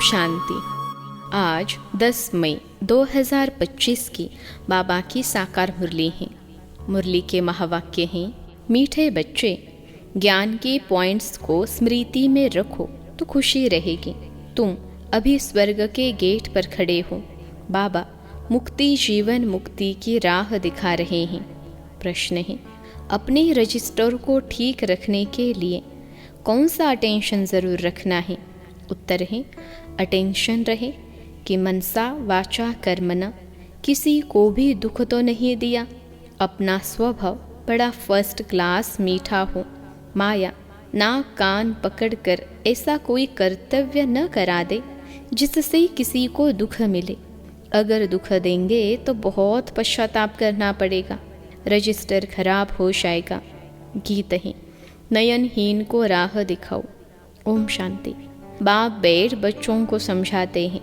शांति। आज 10 मई 2025 की बाबा की साकार मुरली है। मुरली के महावाक्य हैं, मीठे बच्चे, ज्ञान के पॉइंट्स को स्मृति में रखो तो खुशी रहेगी। तुम अभी स्वर्ग के गेट पर खड़े हो। बाबा मुक्ति जीवन मुक्ति की राह दिखा रहे हैं। प्रश्न है, अपने रजिस्टर को ठीक रखने के लिए कौन सा अटेंशन ज़रूर रखना है? उत्तर है, अटेंशन रहे कि मनसा वाचा कर्मना किसी को भी दुख तो नहीं दिया। अपना स्वभाव बड़ा फर्स्ट क्लास मीठा हो। माया नाक कान पकड़कर ऐसा कोई कर्तव्य न करा दे जिससे किसी को दुख मिले। अगर दुख देंगे तो बहुत पश्चाताप करना पड़ेगा, रजिस्टर खराब हो जाएगा। गीत है, नयनहीन को राह दिखाओ। ओम शांति। बाप बैठ बच्चों को समझाते हैं।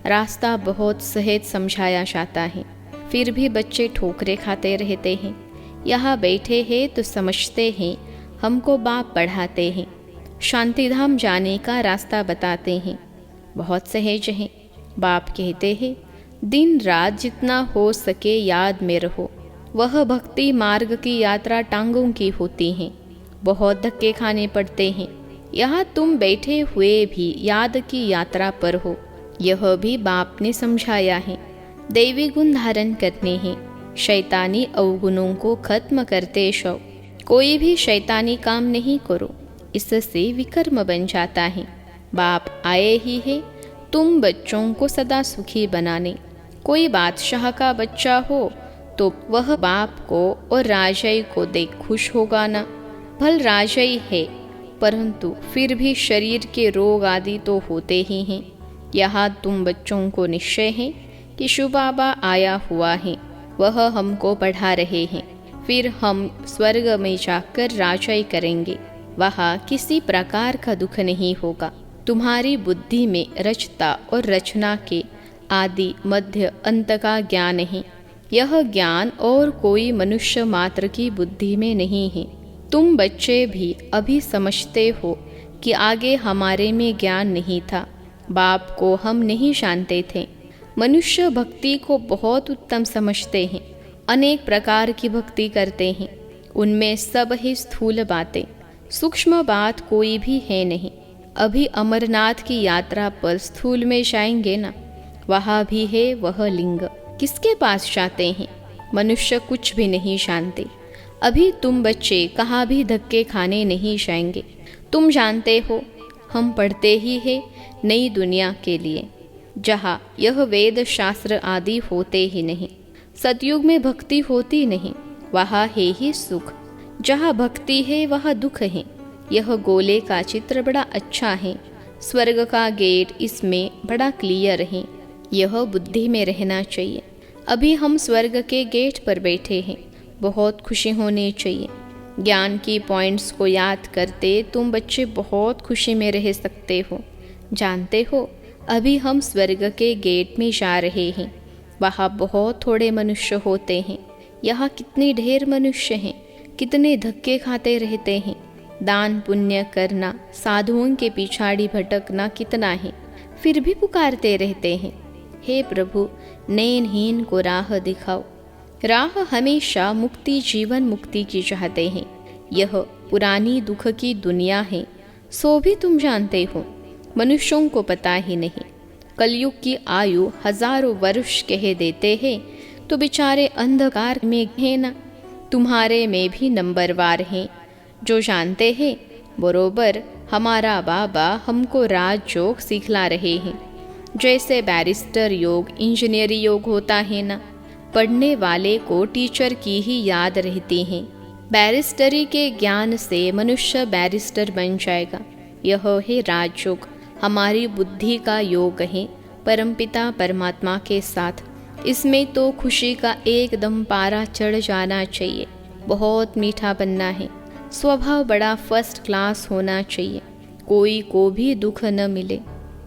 रास्ता बहुत सहज समझाया जाता है, फिर भी बच्चे ठोकरे खाते रहते हैं। यहाँ बैठे हैं तो समझते हैं, हमको बाप पढ़ाते हैं, शांतिधाम जाने का रास्ता बताते हैं। बहुत सहज हैं। बाप कहते हैं, दिन रात जितना हो सके याद में रहो। वह भक्ति मार्ग की यात्रा टांगों की होती है, बहुत धक्के खाने पड़ते हैं। यहाँ तुम बैठे हुए भी याद की यात्रा पर हो, यह भी बाप ने समझाया है। दैवी गुण धारण करने हैं, शैतानी अवगुणों को खत्म करते शो। कोई भी शैतानी काम नहीं करो, इससे विकर्म बन जाता है। बाप आए ही है तुम बच्चों को सदा सुखी बनाने। कोई बादशाह का बच्चा हो तो वह बाप को और राजाई को देख खुश होगा ना। भल राजाई है, परंतु फिर भी शरीर के रोग आदि तो होते ही हैं। यहाँ तुम बच्चों को निश्चय है कि शिव बाबा आया हुआ है, वह हमको पढ़ा रहे हैं। फिर हम स्वर्ग में जाकर राजाई करेंगे, वहाँ किसी प्रकार का दुख नहीं होगा। तुम्हारी बुद्धि में रचता और रचना के आदि मध्य अंत का ज्ञान है। यह ज्ञान और कोई मनुष्य मात्र की बुद्धि में नहीं है। तुम बच्चे भी अभी समझते हो कि आगे हमारे में ज्ञान नहीं था, बाप को हम नहीं जानते थे। मनुष्य भक्ति को बहुत उत्तम समझते हैं, अनेक प्रकार की भक्ति करते हैं। उनमें सब ही स्थूल बातें, सूक्ष्म बात कोई भी है नहीं। अभी अमरनाथ की यात्रा पर स्थूल में जाएंगे ना, वहाँ भी है वह लिंग। किसके पास जाते हैं? मनुष्य कुछ भी नहीं जानते। अभी तुम बच्चे कहाँ भी धक्के खाने नहीं जाएंगे। तुम जानते हो, हम पढ़ते ही हैं नई दुनिया के लिए, जहाँ यह वेद शास्त्र आदि होते ही नहीं। सतयुग में भक्ति होती नहीं, वहाँ है ही सुख। जहाँ भक्ति है वहाँ दुख है। यह गोले का चित्र बड़ा अच्छा है। स्वर्ग का गेट इसमें बड़ा क्लियर है। यह बुद्धि में रहना चाहिए। अभी हम स्वर्ग के गेट पर बैठे हैं, बहुत खुशी होनी चाहिए। ज्ञान की पॉइंट्स को याद करते तुम बच्चे बहुत खुशी में रह सकते हो। जानते हो, अभी हम स्वर्ग के गेट में जा रहे हैं, वहाँ बहुत थोड़े मनुष्य होते हैं। यहाँ कितने ढेर मनुष्य हैं, कितने धक्के खाते रहते हैं। दान पुण्य करना, साधुओं के पिछाड़ी भटकना कितना है, फिर भी पुकारते रहते हैं, हे प्रभु नयनहीन को राह दिखाओ। राह हमेशा मुक्ति जीवन मुक्ति की चाहते हैं। यह पुरानी दुख की दुनिया है, सो भी तुम जानते हो, मनुष्यों को पता ही नहीं। कलयुग की आयु हजारों वर्ष कह देते हैं तो बेचारे अंधकार में है ना। तुम्हारे में भी नंबरवार हैं, जो जानते हैं बरोबर हमारा बाबा हमको राजयोग सिखला रहे हैं। जैसे बैरिस्टर योग इंजीनियर योग होता है ना, पढ़ने वाले को टीचर की ही याद रहती है। बैरिस्टरी के ज्ञान से मनुष्य बैरिस्टर बन जाएगा। यह है राजयोग, हमारी बुद्धि का योग है परमपिता परमात्मा के साथ। इसमें तो खुशी का एकदम पारा चढ़ जाना चाहिए। बहुत मीठा बनना है, स्वभाव बड़ा फर्स्ट क्लास होना चाहिए। कोई को भी दुख न मिले,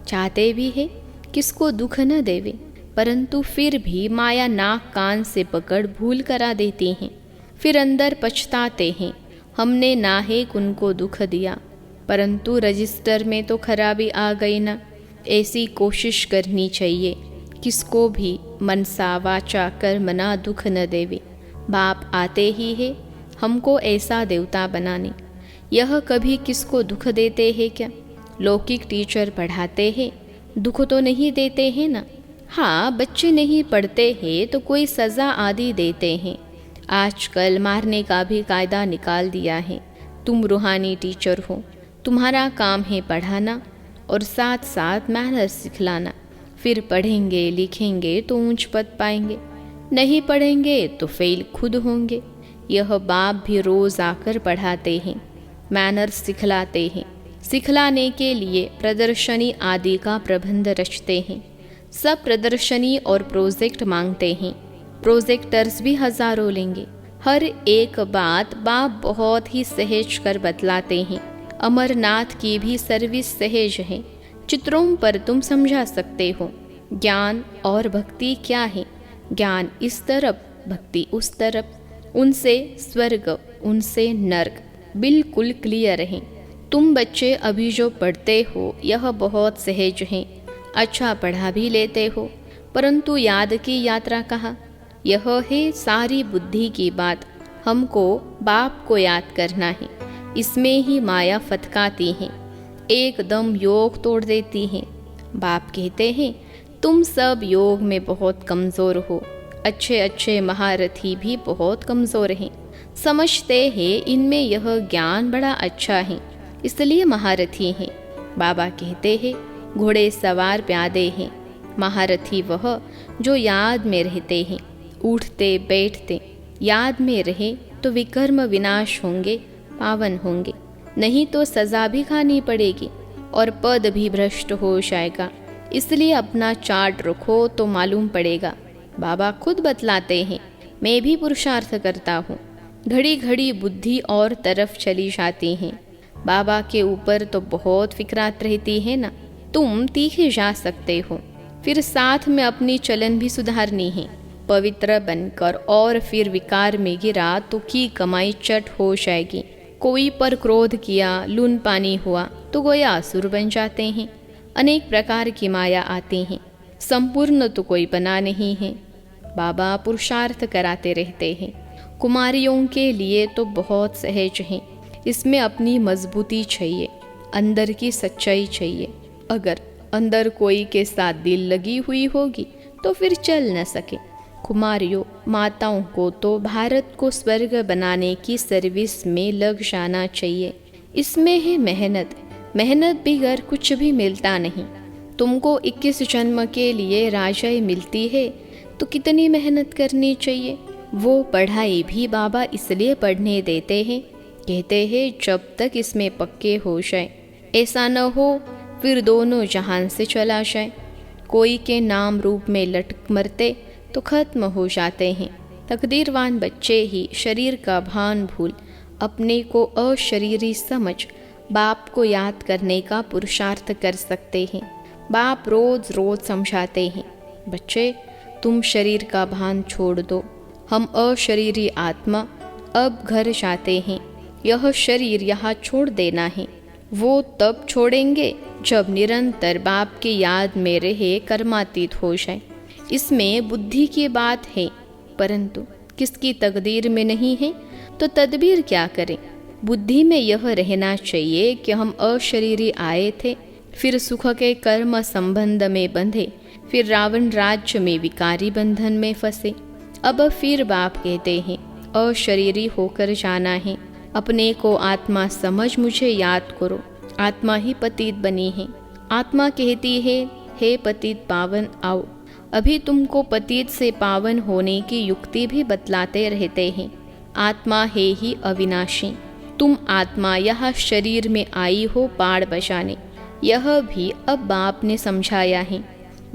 चाहते भी है किसको दुख न देवे, परंतु फिर भी माया नाक कान से पकड़ भूल करा देती हैं। फिर अंदर पछताते हैं, हमने नाहेक उनको दुख दिया, परंतु रजिस्टर में तो खराबी आ गई ना। ऐसी कोशिश करनी चाहिए किसको भी मनसा वाचा कर्मणा दुख न देवे। बाप आते ही है हमको ऐसा देवता बनाने। यह कभी किसको दुख देते हैं क्या? लौकिक टीचर पढ़ाते हैं, दुख तो नहीं देते हैं ना। हाँ, बच्चे नहीं पढ़ते हैं तो कोई सज़ा आदि देते हैं। आजकल मारने का भी कायदा निकाल दिया है। तुम रूहानी टीचर हो, तुम्हारा काम है पढ़ाना और साथ साथ मैनर्स सिखलाना। फिर पढ़ेंगे लिखेंगे तो ऊंच पद पाएंगे, नहीं पढ़ेंगे तो फेल खुद होंगे। यह बाप भी रोज़ आकर पढ़ाते हैं, मैनर्स सिखलाते हैं। सिखलाने के लिए प्रदर्शनी आदि का प्रबंध रचते हैं। सब प्रदर्शनी और प्रोजेक्ट मांगते हैं। प्रोजेक्टर्स भी हजारों लेंगे। हर एक बात बाप बहुत ही सहज कर बतलाते हैं। अमरनाथ की भी सर्विस सहज है। चित्रों पर तुम समझा सकते हो ज्ञान और भक्ति क्या है। ज्ञान इस तरफ, भक्ति उस तरफ। उनसे स्वर्ग, उनसे नर्क बिल्कुल क्लियर है। तुम बच्चे अभी जो पढ़ते हो यह बहुत सहज है। अच्छा पढ़ा भी लेते हो, परंतु याद की यात्रा कहाँ? यह है सारी बुद्धि की बात। हमको बाप को याद करना है। इसमें ही माया फतकाती है, एकदम योग तोड़ देती है। बाप कहते हैं तुम सब योग में बहुत कमज़ोर हो। अच्छे अच्छे महारथी भी बहुत कमज़ोर हैं। समझते हैं इनमें यह ज्ञान बड़ा अच्छा है, इसलिए महारथी हैं। बाबा कहते हैं घोड़े सवार प्यादे हैं। महारथी वह जो याद में रहते हैं, उठते बैठते याद में रहे तो विकर्म विनाश होंगे, पावन होंगे। नहीं तो सज़ा भी खानी पड़ेगी और पद भी भ्रष्ट हो जाएगा। इसलिए अपना चार्ट रखो तो मालूम पड़ेगा। बाबा खुद बतलाते हैं, मैं भी पुरुषार्थ करता हूँ। घड़ी घड़ी बुद्धि और तरफ चली जाती है। बाबा के ऊपर तो बहुत फिक्रात रहती है ना। तुम तीखे जा सकते हो, फिर साथ में अपनी चलन भी सुधारनी है। पवित्र बनकर और फिर विकार में गिरा तो की कमाई चट हो जाएगी। कोई पर क्रोध किया, लून पानी हुआ तो गोया असुर बन जाते हैं। अनेक प्रकार की माया आती हैं, संपूर्ण तो कोई बना नहीं है। बाबा पुरुषार्थ कराते रहते हैं। कुमारियों के लिए तो बहुत सहज है। इसमें अपनी मजबूती चाहिए, अंदर की सच्चाई चाहिए। अगर अंदर कोई के साथ दिल लगी हुई होगी तो फिर चल न सके। कुमारियों माताओं को तो भारत को स्वर्ग बनाने की सर्विस में लग जाना चाहिए। इसमें है मेहनत। मेहनत बगैर कुछ भी मिलता नहीं। तुमको 21 जन्म के लिए राजाई मिलती है तो कितनी मेहनत करनी चाहिए। वो पढ़ाई भी बाबा इसलिए पढ़ने देते हैं, कहते हैं जब तक इसमें पक्के हो जाए। ऐसा न हो फिर दोनों जहान से चला जाए। कोई के नाम रूप में लटक मरते तो खत्म हो जाते हैं। तकदीरवान बच्चे ही शरीर का भान भूल अपने को अशरीरी समझ बाप को याद करने का पुरुषार्थ कर सकते हैं। बाप रोज रोज समझाते हैं, बच्चे तुम शरीर का भान छोड़ दो। हम अशरीरी आत्मा अब घर जाते हैं। यह शरीर यहाँ छोड़ देना है। वो तब छोड़ेंगे जब निरंतर बाप की याद में रहे कर्मातीत हो जाए। इसमें बुद्धि की बात है, परंतु किसकी तकदीर में नहीं है तो तदबीर क्या करें। बुद्धि में यह रहना चाहिए कि हम अशरीरी आए थे, फिर सुख के कर्म संबंध में बंधे, फिर रावण राज्य में विकारी बंधन में फंसे। अब फिर बाप कहते हैं अशरीरी होकर जाना है। अपने को आत्मा समझ मुझे याद करो। आत्मा ही पतित बनी है। आत्मा कहती है हे पतित पावन आओ। अभी तुमको पतित से पावन होने की युक्ति भी बतलाते रहते हैं। आत्मा है ही अविनाशी। तुम आत्मा यह शरीर में आई हो पाड़ बजाने। यह भी अब बाप ने समझाया है।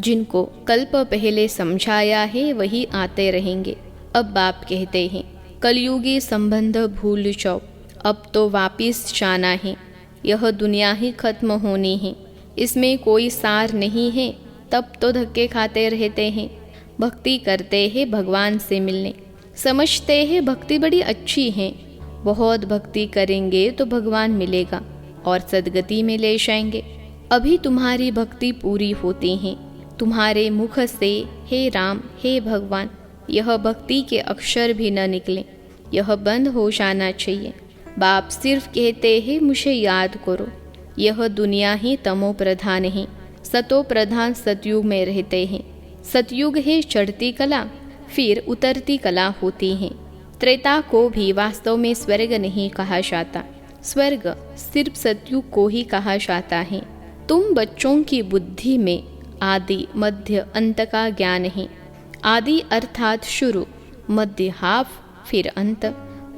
जिनको कल्प पहले समझाया है वही आते रहेंगे। अब बाप कहते हैं कलयुगी संबंध भूल जाओ, अब तो वापिस जाना है। यह दुनिया ही खत्म होनी है, इसमें कोई सार नहीं है। तब तो धक्के खाते रहते हैं। भक्ति करते हैं भगवान से मिलने, समझते हैं भक्ति बड़ी अच्छी है। बहुत भक्ति करेंगे तो भगवान मिलेगा और सदगति में ले जाएंगे। अभी तुम्हारी भक्ति पूरी होती है। तुम्हारे मुख से हे राम हे भगवान यह भक्ति के अक्षर भी न निकले, यह बंद हो जाना चाहिए। बाप सिर्फ कहते हैं मुझे याद करो। यह दुनिया ही तमो प्रधान है, सतो प्रधान सतयुग में रहते हैं। सतयुग है चढ़ती कला, फिर उतरती कला होती है। त्रेता को भी वास्तव में स्वर्ग नहीं कहा जाता, स्वर्ग सिर्फ सतयुग को ही कहा जाता है। तुम बच्चों की बुद्धि में आदि मध्य अंत का ज्ञान है। आदि अर्थात शुरू, मध्य हाफ, फिर अंत।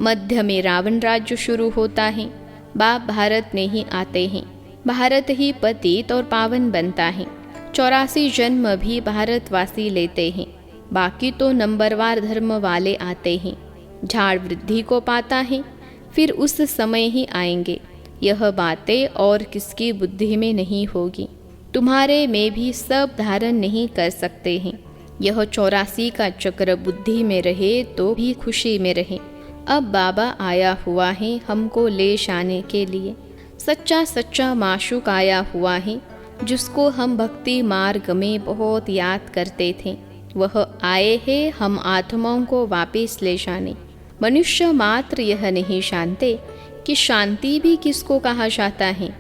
मध्य में रावण राज्य शुरू होता है। बाप भारत में ही आते हैं, भारत ही पतित और पावन बनता है। 84 जन्म भी भारतवासी लेते हैं, बाकी तो नंबरवार धर्म वाले आते हैं। झाड़ वृद्धि को पाता है, फिर उस समय ही आएंगे। यह बातें और किसकी बुद्धि में नहीं होगी। तुम्हारे में भी सब धारण नहीं कर सकते हैं। यह 84 का चक्र बुद्धि में रहे तो भी खुशी में रहे। अब बाबा आया हुआ है हमको ले जाने के लिए। सच्चा सच्चा माशूक आया हुआ है, जिसको हम भक्ति मार्ग में बहुत याद करते थे। वह आए हैं हम आत्माओं को वापस ले जाने। मनुष्य मात्र यह नहीं जानते कि शांति भी किसको कहा जाता है।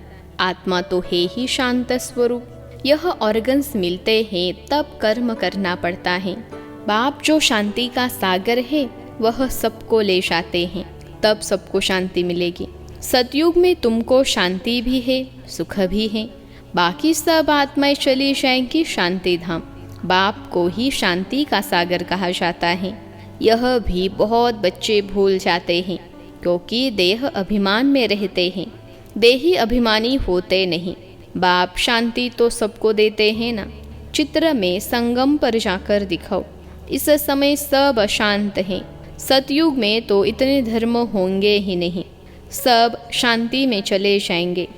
आत्मा तो है ही शांत स्वरूप। यह ऑर्गन्स मिलते हैं तब कर्म करना पड़ता है। बाप जो शांति का सागर है वह सबको ले जाते हैं, तब सबको शांति मिलेगी। सतयुग में तुमको शांति भी है, सुख भी है। बाकी सब आत्माएं चली जाएंगी शांति धाम। बाप को ही शांति का सागर कहा जाता है। यह भी बहुत बच्चे भूल जाते हैं, क्योंकि देह अभिमान में रहते हैं। देही अभिमानी होते नहीं। बाप शांति तो सबको देते हैं ना। चित्र में संगम पर जाकर दिखाओ, इस समय सब अशांत हैं। सतयुग में तो इतने धर्म होंगे ही नहीं, सब शांति में चले जाएंगे।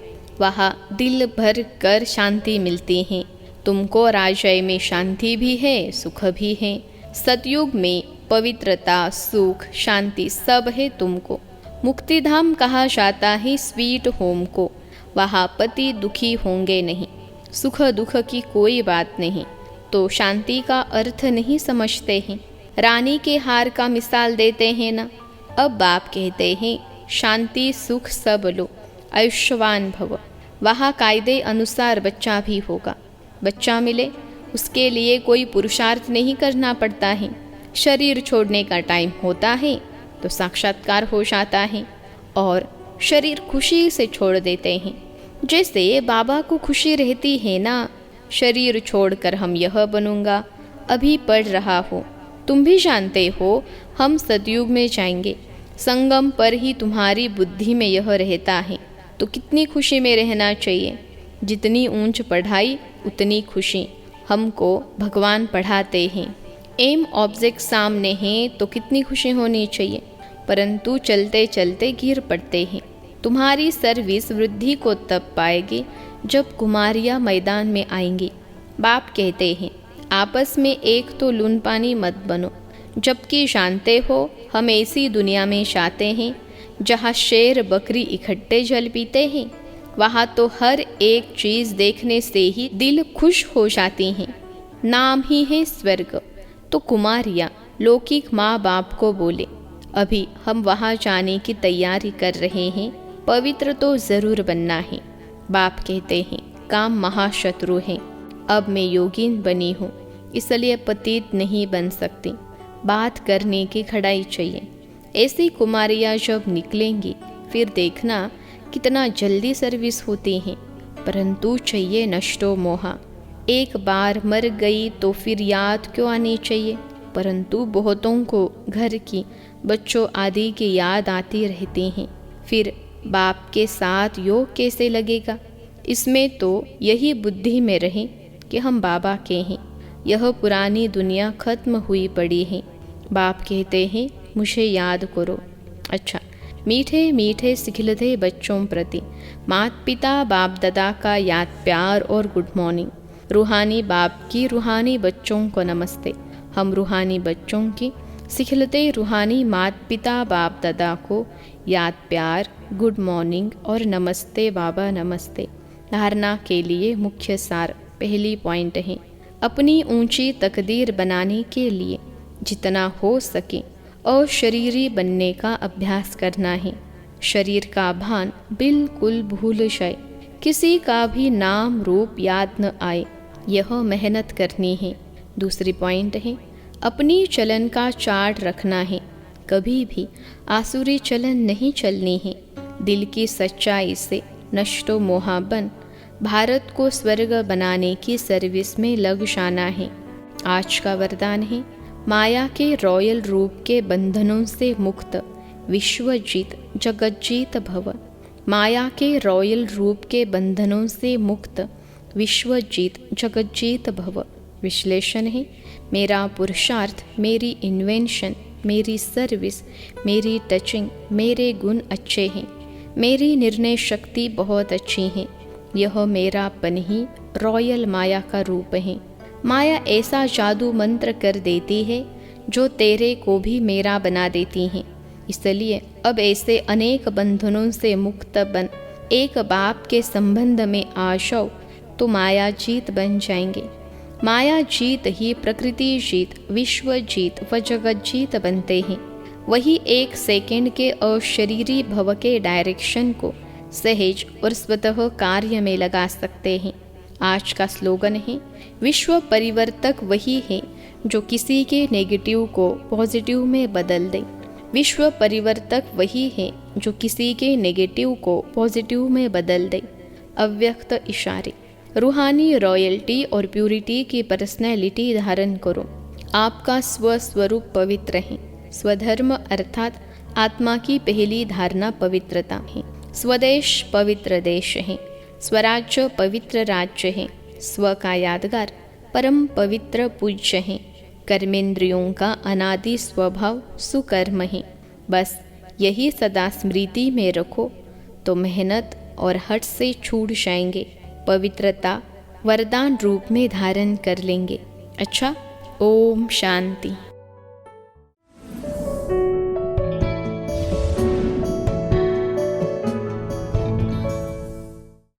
वहाँ दिल भर कर शांति मिलती है। तुमको राजय में शांति भी है, सुख भी है। सतयुग में पवित्रता, सुख, शांति सब है तुमको। मुक्तिधाम कहा जाता है स्वीट होम को। वहाँ पति दुखी होंगे नहीं, सुख दुख की कोई बात नहीं। तो शांति का अर्थ नहीं समझते हैं। रानी के हार का मिसाल देते हैं ना। अब बाप कहते हैं शांति सुख सब लो, आयुष्यवान भव। वहाँ कायदे अनुसार बच्चा भी होगा। बच्चा मिले उसके लिए कोई पुरुषार्थ नहीं करना पड़ता है। शरीर छोड़ने का टाइम होता है तो साक्षात्कार हो जाता है और शरीर खुशी से छोड़ देते हैं। जैसे बाबा को खुशी रहती है ना, शरीर छोड़कर हम यह बनूंगा। अभी पढ़ रहा हो, तुम भी जानते हो हम सतयुग में जाएंगे। संगम पर ही तुम्हारी बुद्धि में यह रहता है, तो कितनी खुशी में रहना चाहिए। जितनी ऊंच पढ़ाई उतनी खुशी। हमको भगवान पढ़ाते हैं, एम ऑब्जेक्ट सामने है तो कितनी खुशी होनी चाहिए। परंतु चलते चलते गिर पड़ते हैं। तुम्हारी सर्विस वृद्धि को तब पाएगी जब कुमारियाँ मैदान में आएंगी। बाप कहते हैं आपस में एक तो लून पानी मत बनो। जबकि जानते हो हम ऐसी दुनिया में जाते हैं जहाँ शेर बकरी इकट्ठे जल पीते हैं। वहाँ तो हर एक चीज़ देखने से ही दिल खुश हो जाती हैं। नाम ही है स्वर्ग। तो कुमारियाँ लौकिक माँ बाप को बोले अभी हम वहाँ जाने की तैयारी कर रहे हैं, पवित्र तो ज़रूर बनना है। बाप कहते हैं काम महाशत्रु है। अब मैं योगिन बनी हूँ, इसलिए पतित नहीं बन सकती। बात करने की खड़ाई चाहिए। ऐसी कुमारियाँ जब निकलेंगी फिर देखना कितना जल्दी सर्विस होती हैं। परंतु चाहिए नष्टो मोहा। एक बार मर गई तो फिर याद क्यों आनी चाहिए। परंतु बहुतों को घर की, बच्चों आदि की याद आती रहती हैं। फिर बाप के साथ योग कैसे लगेगा। इसमें तो यही बुद्धि में रहे कि हम बाबा के हैं। यह पुरानी दुनिया खत्म हुई पड़ी है। बाप कहते हैं मुझे याद करो। अच्छा, मीठे मीठे सिखिलते बच्चों प्रति माता पिता बाप दादा का याद प्यार और गुड मॉर्निंग। रूहानी बाप की रूहानी बच्चों को नमस्ते। हम रूहानी बच्चों की सिखलते रूहानी माता पिता बाप दादा को याद प्यार, गुड मॉर्निंग और नमस्ते बाबा नमस्ते। धारणा के लिए मुख्य सार पहली पॉइंट है, अपनी ऊंची तकदीर बनाने के लिए जितना हो सके अशरीरी बनने का अभ्यास करना है। शरीर का भान बिल्कुल भूल जाए, किसी का भी नाम रूप याद न आए, यह मेहनत करनी है। दूसरी पॉइंट है, अपनी चलन का चार्ट रखना है, कभी भी आसुरी चलन नहीं चलनी है। दिल की सच्चाई से नष्टो मोहाबन भारत को स्वर्ग बनाने की सर्विस में लग जाना है। आज का वरदान है, माया के रॉयल रूप के बंधनों से मुक्त विश्वजीत जगज्जीत भव। माया के रॉयल रूप के बंधनों से मुक्त विश्वजीत जगज्जीत भव। विश्लेषण है, मेरा पुरुषार्थ, मेरी इन्वेंशन, मेरी सर्विस, मेरी टचिंग, मेरे गुण अच्छे हैं, मेरी निर्णय शक्ति बहुत अच्छी है। यह मेरापन ही रॉयल माया का रूप है। माया ऐसा जादू मंत्र कर देती है जो तेरे को भी मेरा बना देती हैं। इसलिए अब ऐसे अनेक बंधनों से मुक्त बन एक बाप के संबंध में आ जाओ तो माया जीत बन जाएंगे। माया जीत ही प्रकृति जीत, विश्व जीत व जगत जीत बनते हैं। वही एक सेकंड के अशरीरी भव के डायरेक्शन को सहज और स्वतः कार्य में लगा सकते हैं। आज का स्लोगन है, विश्व परिवर्तक वही है जो किसी के नेगेटिव को पॉजिटिव में बदल दे। विश्व परिवर्तक वही है जो किसी के नेगेटिव को पॉजिटिव में बदल दे। अव्यक्त इशारे, रूहानी रॉयल्टी और प्यूरिटी की पर्सनैलिटी धारण करो। आपका स्वस्वरूप पवित्र है। स्वधर्म अर्थात आत्मा की पहली धारणा पवित्रता है। स्वदेश पवित्र देश है। स्वराज्य पवित्र राज्य है। स्व का यादगार परम पवित्र पूज्य है। कर्मेंद्रियों का अनादि स्वभाव सुकर्म है। बस यही सदा स्मृति में रखो तो मेहनत और हट से छूट जाएंगे। पवित्रता वरदान रूप में धारण कर लेंगे। अच्छा, ओम शांति।